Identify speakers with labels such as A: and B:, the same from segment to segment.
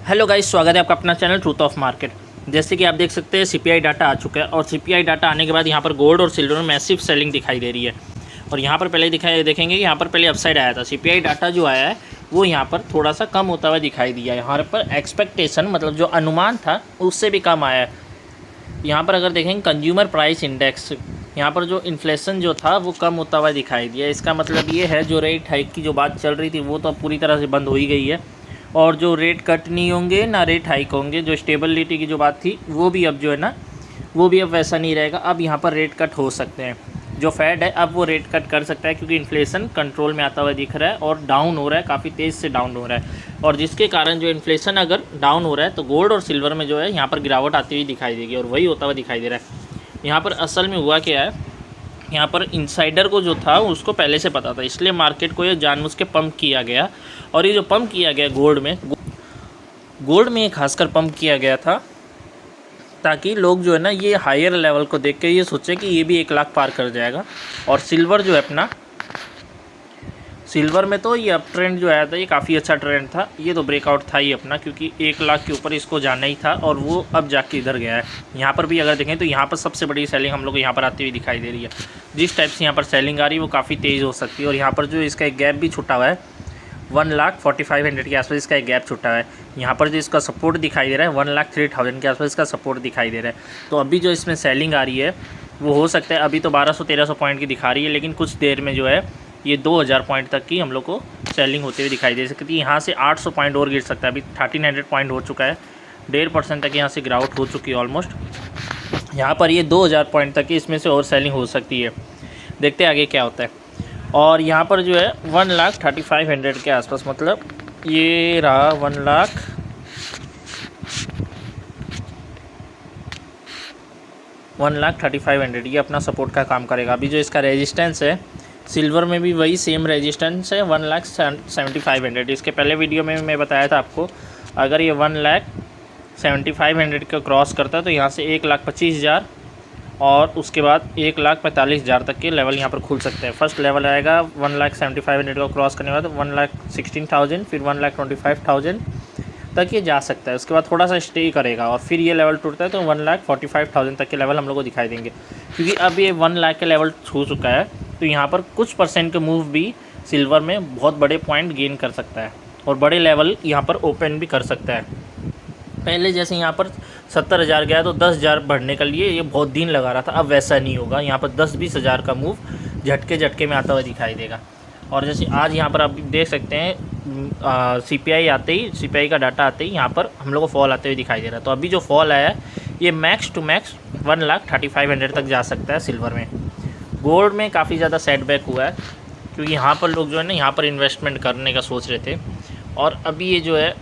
A: Hello guys, स्वागत है आपका अपना चैनल ट्रूथ ऑफ मार्केट। जैसे कि आप देख सकते हैं सीपीआई डाटा आ चुका है और सीपीआई डाटा आने के बाद यहाँ पर गोल्ड और सिल्वर में मैसिव सेलिंग दिखाई दे रही है। और यहाँ पर पहले देखेंगे कि यहाँ पर पहले अपसाइड आया था। सीपीआई डाटा जो आया है वो यहाँ पर थोड़ा सा कम होता हुआ दिखाई दिया है। यहाँ पर एक्सपेक्टेशन मतलब जो अनुमान था उससे भी कम आया है। यहाँ पर अगर देखेंगे कंज्यूमर प्राइस इंडेक्स, यहाँ पर जो इन्फ्लेशन जो था वो कम होता हुआ दिखाई दिया। इसका मतलब ये है जो रेट हाइक की जो बात चल रही थी वो तो अब पूरी तरह से बंद हो ही गई है और जो रेट कट नहीं होंगे ना रेट हाइक होंगे। जो स्टेबिलिटी की जो बात थी वो भी अब जो है ना वो भी अब वैसा नहीं रहेगा। अब यहाँ पर रेट कट हो सकते हैं। जो फेड है अब वो रेट कट कर सकता है क्योंकि इन्फ्लेशन कंट्रोल में आता हुआ दिख रहा है और डाउन हो रहा है, काफ़ी तेज़ से डाउन हो रहा है। और जिसके कारण जो इन्फ्लेशन अगर डाउन हो रहा है तो गोल्ड और सिल्वर में जो है यहाँ पर गिरावट आती हुई दिखाई देगी और वही होता हुआ दिखाई दे रहा है। यहाँ पर असल में हुआ क्या है, यहाँ पर इनसाइडर को जो था उसको पहले से पता था, इसलिए मार्केट को ये जानबूझ के पंप किया गया। और ये जो पंप किया गया गोल्ड में खासकर पंप किया गया था ताकि लोग जो है ना ये हायर लेवल को देख के ये सोचे कि ये भी 1 लाख पार कर जाएगा। और सिल्वर जो है अपना, सिल्वर में तो ये अप ट्रेंड जो आया था ये काफ़ी अच्छा ट्रेंड था। ये तो ब्रेकआउट था ही अपना क्योंकि 1 लाख के ऊपर इसको जाना ही था और वो अब जाके इधर गया है। यहाँ पर भी अगर देखें तो यहाँ पर सबसे बड़ी सेलिंग हम लोग को यहाँ पर आती हुई दिखाई दे रही है। जिस टाइप से यहाँ पर सेलिंग आ रही है वो काफ़ी तेज़ हो सकती है। और यहाँ पर जो इसका एक गैप भी छुटा हुआ है 1,45,000 के आसपास इसका एक गैप छुटा है। यहाँ पर जो इसका सपोर्ट दिखाई दे रहा है 1,03,000 के आसपास इसका सपोर्ट दिखाई दे रहा है। तो अभी जो इसमें सेलिंग आ रही है वो हो सकता है अभी तो 1200-1300 पॉइंट की दिखा रही है, लेकिन कुछ देर में जो है ये 2000 पॉइंट तक की हम लोग को सेलिंग होते हुए दिखाई दे सकती है। यहाँ से 800 पॉइंट और गिर सकता है। अभी 1300 पॉइंट हो चुका है, 1.5% तक यहाँ से गिरावट हो चुकी है ऑलमोस्ट। यहाँ पर ये 2000 पॉइंट तक की इसमें से और सेलिंग हो सकती है। देखते हैं आगे क्या होता है। और यहाँ पर जो है 1,35,000 के आसपास, मतलब ये रहा 1,35,000 ये अपना सपोर्ट का काम करेगा। अभी जो इसका रेजिस्टेंस है सिल्वर में भी वही सेम रेजिस्टेंस है 1,75,000। इसके पहले वीडियो में मैं बताया था आपको अगर ये 1,75,000 को क्रॉस करता है तो यहाँ से 1,25,000 और उसके बाद 1,45,000 तक के लेवल यहाँ पर खुल सकते हैं। फर्स्ट लेवल आएगा 1,75,000 को क्रॉस करने के बाद 1,16,000 फिर 1,25,000 तक ये जा सकता है। उसके बाद थोड़ा सा स्टे करेगा और फिर ये लेवल टूटता है तो 1,45,000 तक के लेवल हम लोग को दिखाई देंगे। क्योंकि अब ये 1 लाख के लेवल छू चुका है तो यहाँ पर कुछ परसेंट के मूव भी सिल्वर में बहुत बड़े पॉइंट गेन कर सकता है और बड़े लेवल यहाँ पर ओपन भी कर सकता है। पहले जैसे यहाँ पर 70,000 गया तो 10,000 बढ़ने के लिए ये बहुत दिन लगा रहा था, अब वैसा नहीं होगा। यहाँ पर 10-20 हज़ार का मूव झटके में आता हुआ दिखाई देगा। और जैसे आज यहाँ पर आप देख सकते हैं सीपीआई का डाटा आते ही यहाँ पर हम लोग को फॉल आते हुए दिखाई दे रहा है। तो अभी जो फॉल आया है ये मैक्स टू मैक्स 1,35,000 तक जा सकता है सिल्वर में। गोल्ड में काफ़ी ज़्यादा सेटबैक हुआ है क्योंकि यहाँ पर लोग जो है ना यहाँ पर इन्वेस्टमेंट करने का सोच रहे थे और अभी ये जो है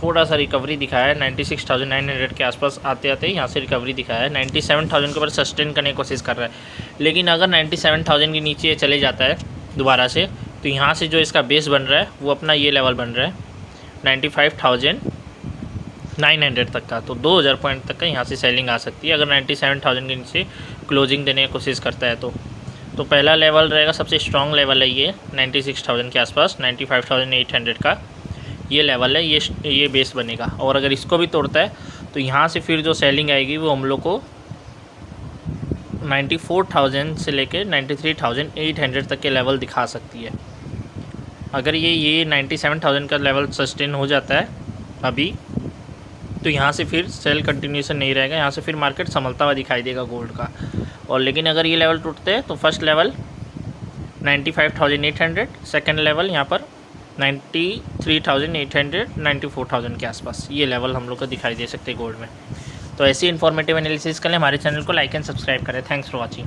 A: थोड़ा सा रिकवरी दिखाया है। 96,900 के आसपास आते यहाँ से रिकवरी दिखाया है। 97,000 के ऊपर सस्टेन करने की कोशिश कर रहा है, लेकिन अगर 97,000 के नीचे चले जाता है दोबारा से तो यहाँ से जो इसका बेस बन रहा है वो अपना ये लेवल बन रहा है 95,900 तक का। तो 2000 पॉइंट तक का यहाँ से सेलिंग आ सकती है अगर 97,000 के नीचे क्लोजिंग देने की कोशिश करता है तो पहला लेवल रहेगा, सबसे स्ट्रॉन्ग लेवल है ये 96,000 के आसपास। 95,800 का ये लेवल है, ये बेस बनेगा। और अगर इसको भी तोड़ता है तो यहाँ से फिर जो सेलिंग आएगी वो हम लोग को 94,000 से लेकर 93,800 तक के लेवल दिखा सकती है। अगर ये 97,000 का लेवल सस्टेन हो जाता है अभी तो यहाँ से फिर सेल कंटिन्यूशन नहीं रहेगा, यहाँ से फिर मार्केट संभलता हुआ दिखाई देगा गोल्ड का। और लेकिन अगर ये लेवल टूटते हैं तो फर्स्ट लेवल 95,800, सेकेंड लेवल यहाँ पर 93,800, 94,000 के आसपास ये लेवल हम लोग को दिखाई दे सकते हैं गोल्ड में। तो ऐसी इन्फॉर्मेटिव एनालिसिस के लिए हमारे चैनल को लाइक एंड सब्सक्राइब करें। Thanks for watching.